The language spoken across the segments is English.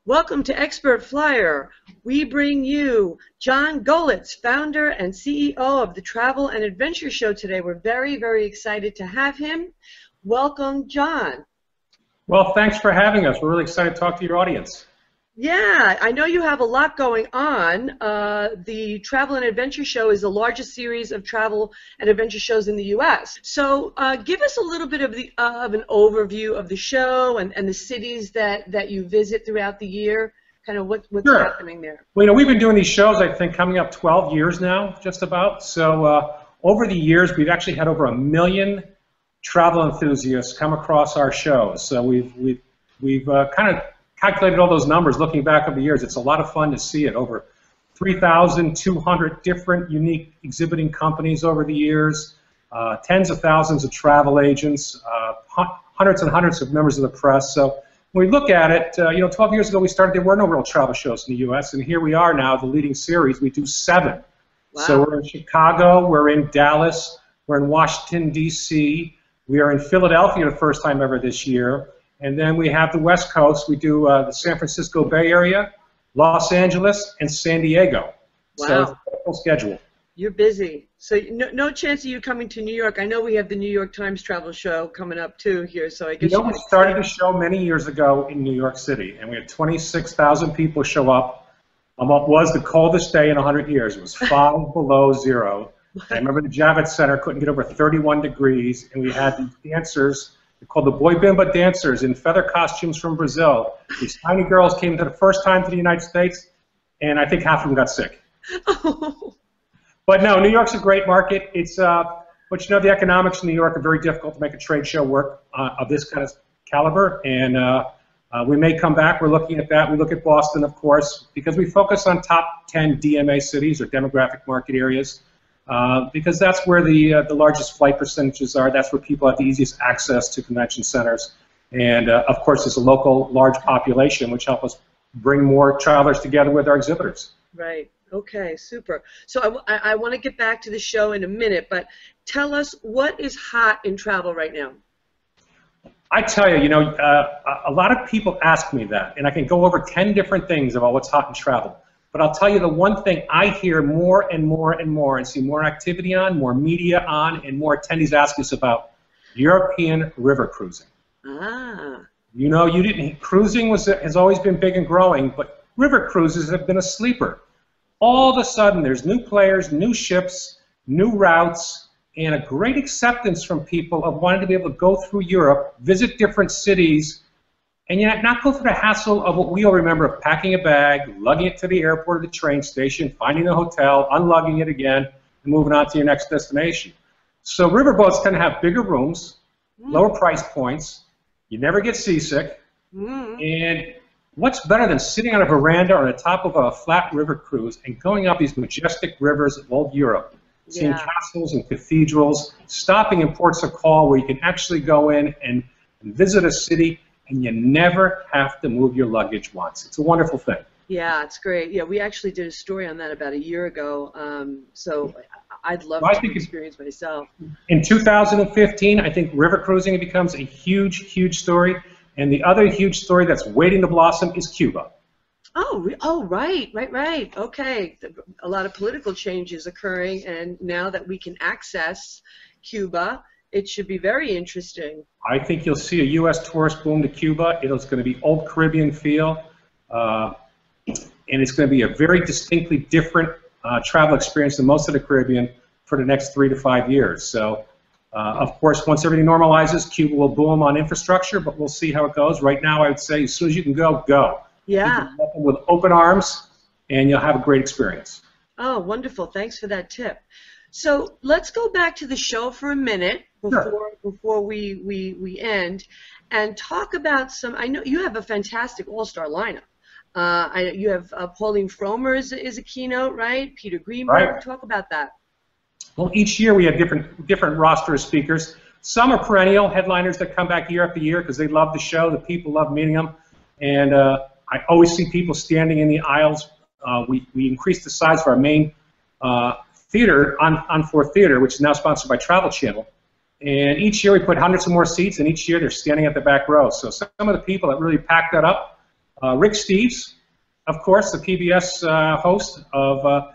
Welcome to Expert Flyer. We bring you John Golicz, founder and CEO of the Travel and Adventure Show today. We're very, very excited to have him. Welcome, John. Well, thanks for having us. We're really excited to talk to your audience. Yeah, I know you have a lot going on. The Travel and Adventure Show is the largest series of travel and adventure shows in the U.S. So give us a little bit of an overview of the show and the cities that you visit throughout the year, kind of what's Sure. happening there. Well, we've been doing these shows, I think, coming up 12 years now, just about. So over the years, we've actually had over 1 million travel enthusiasts come across our shows. So we've kind of calculated all those numbers looking back over the years. It's a lot of fun to see it. Over 3,200 different unique exhibiting companies over the years, tens of thousands of travel agents, hundreds and hundreds of members of the press. So when we look at it, 12 years ago we started, there were no real travel shows in the U.S., and here we are now, the leading series. We do 7. Wow. So we're in Chicago, we're in Dallas, we're in Washington, D.C., we are in Philadelphia the first time ever this year. And then we have the West Coast. We do the San Francisco Bay Area, Los Angeles, and San Diego. Wow. So it's a full schedule. You're busy. So no chance of you coming to New York. I know we have the New York Times travel show coming up too here. So I guess we started the show many years ago in New York City, and we had 26,000 people show up on what was the coldest day in 100 years. It was 5 below zero. I remember the Javits Center couldn't get over 31 degrees, and we had these dancers. They're called the Boy Bimba dancers in feather costumes from Brazil. These tiny girls came for the first time to the United States, and I think half of them got sick. Oh. But no, New York's a great market. It's, but the economics in New York are very difficult to make a trade show work of this kind of caliber, and we may come back. We're looking at that. We look at Boston, of course, because we focus on top 10 DMA cities or demographic market areas. Because that's where the largest flight percentages are. That's where people have the easiest access to convention centers. And, of course, there's a local large population, which help us bring more travelers together with our exhibitors. Right. Okay, super. So I want to get back to the show in a minute, but tell us what is hot in travel right now. I tell you, a lot of people ask me that, and I can go over 10 different things about what's hot in travel. But I'll tell you the one thing I hear more and more and more and see more activity on, more media on, and more attendees ask us about European river cruising. Ah. Cruising has always been big and growing, but river cruises have been a sleeper. All of a sudden, there's new players, new ships, new routes, and a great acceptance from people of wanting to be able to go through Europe, visit different cities, and yet not go through the hassle of what we all remember of packing a bag, lugging it to the airport or the train station, finding a hotel, unlugging it again, and moving on to your next destination. So riverboats tend to have bigger rooms, lower price points, you never get seasick, and what's better than sitting on a veranda or on the top of a flat river cruise and going up these majestic rivers of old Europe, seeing castles and cathedrals, stopping in ports of call where you can actually go in and visit a city, and you never have to move your luggage once. It's a wonderful thing. Yeah, it's great. Yeah, we actually did a story on that about a year ago, so I'd love to experience myself. In 2015, I think river cruising becomes a huge, huge story, and the other huge story that's waiting to blossom is Cuba. Oh, right. Okay, a lot of political changes occurring, and now that we can access Cuba, it should be very interesting. I think you'll see a U.S. tourist boom to Cuba. It's going to be old Caribbean feel, and it's going to be a very distinctly different travel experience than most of the Caribbean for the next 3 to 5 years. So, of course, once everything normalizes, Cuba will boom on infrastructure, but we'll see how it goes. Right now, I would say as soon as you can go, go. Yeah. With open arms, and you'll have a great experience. Oh, wonderful. Thanks for that tip. So let's go back to the show for a minute before we end, and talk about some. I know you have a fantastic all-star lineup. You have Pauline Fromer is a keynote, right? Peter Greenberg. Right. Talk about that. Well, each year we have different roster of speakers. Some are perennial headliners that come back year after year because they love the show. The people love meeting them, and I always see people standing in the aisles. We increased the size of our main theater, on-floor theater, which is now sponsored by Travel Channel. And each year we put hundreds of more seats, and each year they're standing at the back row. So some of the people that really pack that up Rick Steves, of course, the PBS host of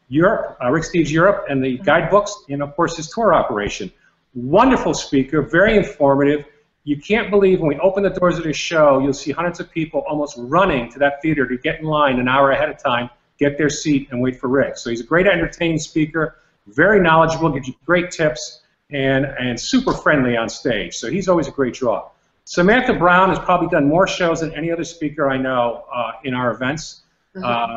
Europe, Rick Steves Europe, and the guidebooks, and of course his tour operation. Wonderful speaker, very informative. You can't believe when we open the doors of his show, you'll see hundreds of people almost running to that theater to get in line an hour ahead of time, get their seat, and wait for Rick. So he's a great entertaining speaker, very knowledgeable, gives you great tips, and super friendly on stage. So he's always a great draw. Samantha Brown has probably done more shows than any other speaker I know in our events.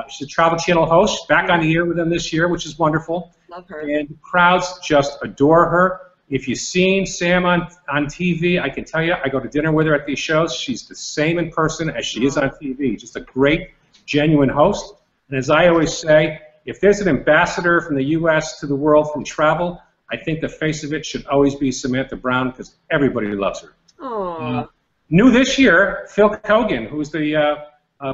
She's a Travel Channel host, back on the air with them this year, which is wonderful. Love her. And crowds just adore her. If you've seen Sam on TV, I can tell you, I go to dinner with her at these shows. She's the same in person as she is on TV. Just a great, genuine host. And as I always say, if there's an ambassador from the U.S. to the world from travel, I think the face of it should always be Samantha Brown because everybody loves her. New this year, Phil Kogan, who's the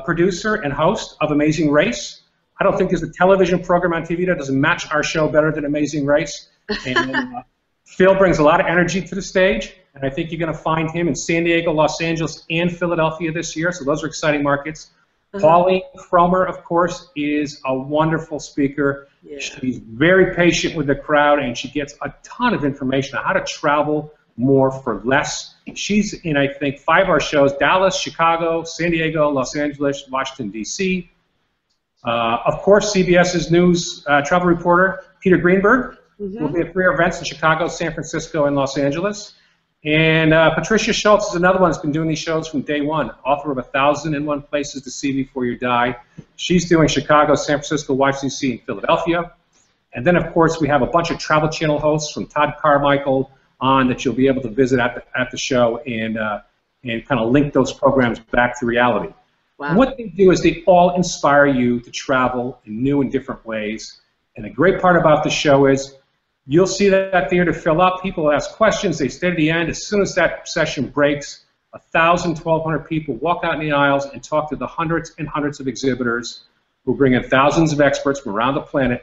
producer and host of Amazing Race. I don't think there's a television program on TV that doesn't match our show better than Amazing Race. And Phil brings a lot of energy to the stage, and I think you're going to find him in San Diego, Los Angeles, and Philadelphia this year, so those are exciting markets. Pauline Fromer, of course, is a wonderful speaker. Yeah. She's very patient with the crowd, and she gets a ton of information on how to travel more for less. She's in, I think, 5 of our shows: Dallas, Chicago, San Diego, Los Angeles, Washington, D.C. Of course, CBS's news travel reporter, Peter Greenberg, will be at 3 events in Chicago, San Francisco, and Los Angeles. And Patricia Schultz is another one that's been doing these shows from day one, author of 1,001 Places to See Before You Die. She's doing Chicago, San Francisco, Washington, D.C., and Philadelphia. And then, of course, we have a bunch of Travel Channel hosts from Todd Carmichael on that you'll be able to visit at the show and kind of link those programs back to reality. Wow. And what they do is they all inspire you to travel in new and different ways. And the great part about the show is you'll see that theater fill up. People ask questions. They stay to the end. As soon as that session breaks, 1,000, 1,200 people walk out in the aisles and talk to the hundreds and hundreds of exhibitors who bring in thousands of experts from around the planet,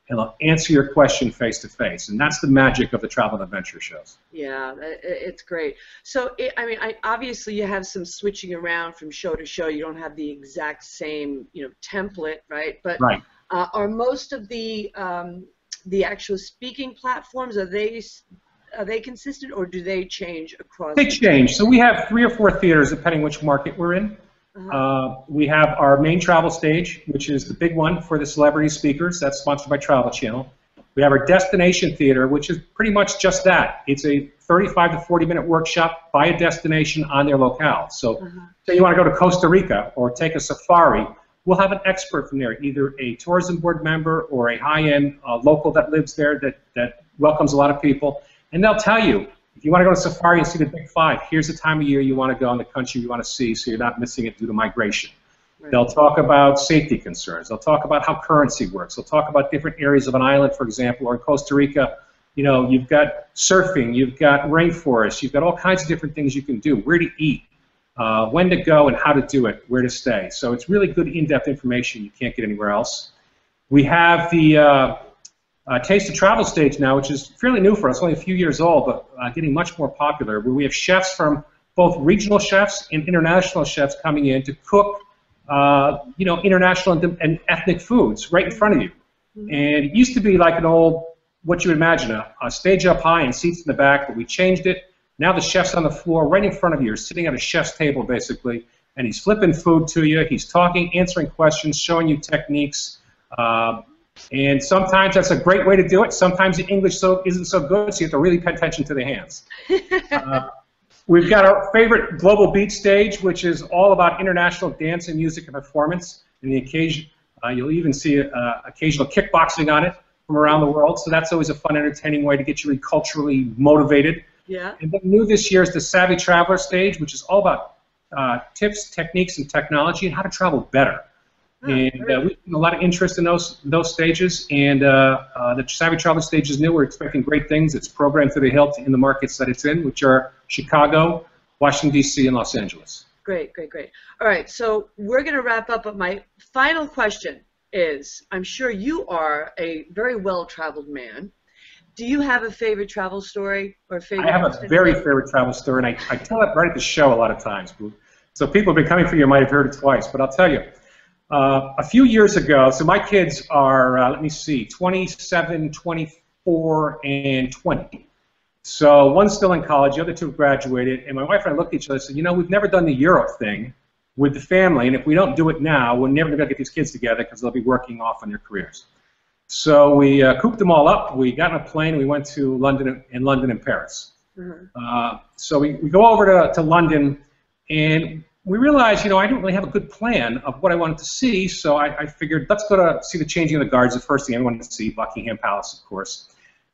and they'll answer your question face to face. And that's the magic of the travel and adventure shows. Yeah, it's great. So, obviously you have some switching around from show to show. You don't have the exact same, template, right? But right. Are most of the actual speaking platforms, are they consistent, or do they change across? They change. So we have 3 or 4 theaters depending which market we're in. We have our main travel stage, which is the big one for the celebrity speakers. That's sponsored by Travel Channel. We have our destination theater, which is pretty much just that. It's a 35 to 40-minute workshop by a destination on their locale. So say you want to go to Costa Rica or take a safari, we'll have an expert from there, either a tourism board member or a high-end local that lives there that welcomes a lot of people, and they'll tell you, if you want to go to safari and see the big 5, here's the time of year you want to go in the country you want to see so you're not missing it due to migration. Right. They'll talk about safety concerns. They'll talk about how currency works. They'll talk about different areas of an island, for example, or in Costa Rica, you've got surfing, you've got rainforests, you've got all kinds of different things you can do, where to eat, when to go and how to do it, where to stay. So it's really good in-depth information you can't get anywhere else. We have the Taste of Travel stage now, which is fairly new for us, only a few years old, but getting much more popular, where we have chefs from both regional chefs and international chefs coming in to cook, international and ethnic foods right in front of you. And it used to be like an old, what you would imagine, a stage up high and seats in the back, but we changed it. Now the chef's on the floor right in front of you. You're sitting at a chef's table, basically, and he's flipping food to you. He's talking, answering questions, showing you techniques. And sometimes that's a great way to do it. Sometimes the English isn't so good, so you have to really pay attention to the hands. We've got our favorite Global Beat stage, which is all about international dance and music and performance. And the occasion, you'll even see occasional kickboxing on it from around the world. So that's always a fun, entertaining way to get you really culturally motivated. Yeah. And then new this year is the Savvy Traveler stage, which is all about tips, techniques, and technology and how to travel better. And we've seen a lot of interest in those stages, and the Savvy Traveler stage is new. We're expecting great things. It's programmed to the hilt in the markets that it's in, which are Chicago, Washington, D.C., and Los Angeles. Great, great, great. All right, so we're going to wrap up, but my final question is, I'm sure you are a very well-traveled man. Do you have a favorite travel story or favorite? I have a very favorite travel story, and I tell it right at the show a lot of times. So people who've been coming for you might have heard it twice, but I'll tell you. A few years ago, so my kids are, let me see, 27, 24, and 20. So one's still in college, the other two have graduated, and my wife and I looked at each other and said, you know, we've never done the Europe thing with the family, and if we don't do it now, we're never going to get these kids together because they'll be working off on their careers. So we cooped them all up, we got on a plane, and we went to London and Paris. Mm-hmm. So we go over to London, and we realized, you know, I didn't really have a good plan of what I wanted to see, so I figured let's go to see the changing of the guards, the first thing I wanted to see, Buckingham Palace, of course.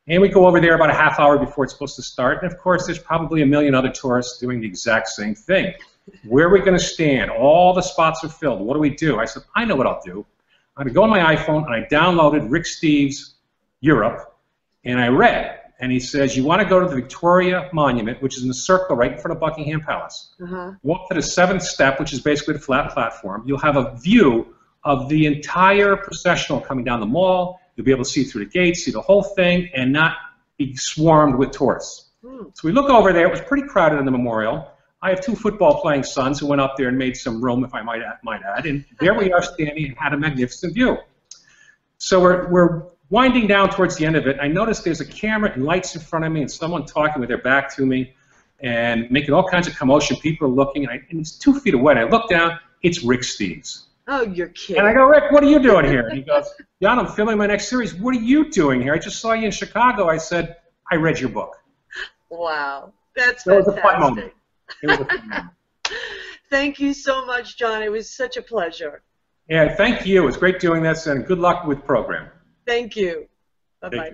And we go over there about a half hour before it's supposed to start, and of course there's probably a million other tourists doing the exact same thing. Where are we going to stand? All the spots are filled. What do we do? I said, I know what I'll do. I'm going to go on my iPhone, and I downloaded Rick Steves' Europe, and I read. And he says, you want to go to the Victoria Monument, which is in the circle right in front of Buckingham Palace. Walk to the 7th step, which is basically the flat platform. You'll have a view of the entire processional coming down the mall. You'll be able to see through the gates, see the whole thing, and not be swarmed with tourists. So we look over there. It was pretty crowded in the memorial. I have 2 football-playing sons who went up there and made some room, if I might add. And there we are standing and had a magnificent view. So we're winding down towards the end of it. I noticed there's a camera and lights in front of me and someone talking with their back to me and making all kinds of commotion. People are looking, and it's 2 feet away. And I look down. It's Rick Steves. Oh, you're kidding. And I go, Rick, what are you doing here? And he goes, John, I'm filming my next series. What are you doing here? I just saw you in Chicago. I said, I read your book. Wow. That's fantastic. It was a fun moment. It was a fun moment. Thank you so much, John. It was such a pleasure. Yeah, thank you. It was great doing this, and good luck with the program. Thank you. Bye-bye.